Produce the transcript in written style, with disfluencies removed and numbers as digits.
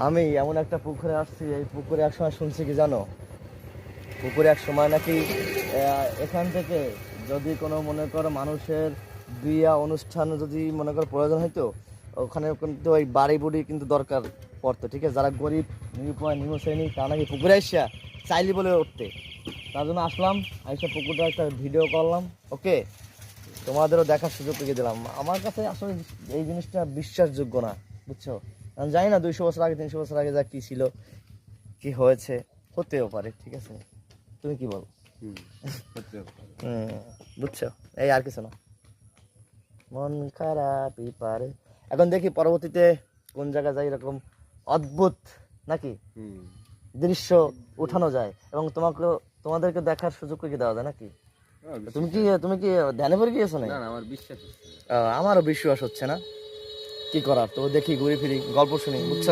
আমি এমন একটা পুকুরে আসছি, এই পুকুরে একসময় শুনছি কি জানো, পুকুরে এক সময় নাকি এখান থেকে যদি কোনো মনে করো মানুষের বিয়া অনুষ্ঠান যদি মনে করো প্রয়োজন হইতো, ওখানে কিন্তু ওই বাড়ি বুড়ি কিন্তু দরকার পড়তো, ঠিক আছে? যারা গরিব নিরুপায় নিম্ন শ্রেণী তারা নাকি পুকুরে আসা চাইলি বলে উঠতে। তার জন্য আসলাম, আইসা পুকুরটা একটা ভিডিও করলাম। ওকে, তোমাদেরও দেখার সুযোগ পেয়ে দিলাম। আমার কাছে আসলে এই জিনিসটা বিশ্বাসযোগ্য না, বুঝছো? আমি জানি না 200 বছর আগে 300 বছর আগে যা কি ছিল কি হয়েছে, হতেও পারে, ঠিক আছে? তুমি কি বলো? বুঝছো? এই আর কিছু না, মন খারাপই পারে। এখন দেখি পরবর্তীতে কোন জায়গায় যাই এরকম অদ্ভুত নাকি দৃশ্য উঠানো যায় এবং তোমাদেরকে দেখার সুযোগ কি দেওয়া যায় নাকি? তুমি কি ধ্যানে পড়ে গিয়েছো না? আমার বিশ্বাস হচ্ছে না। আমারও বিশ্বাস হচ্ছে না, কি করার? তো দেখি ঘুরে ফিরি গল্প শুনি, বুঝছো?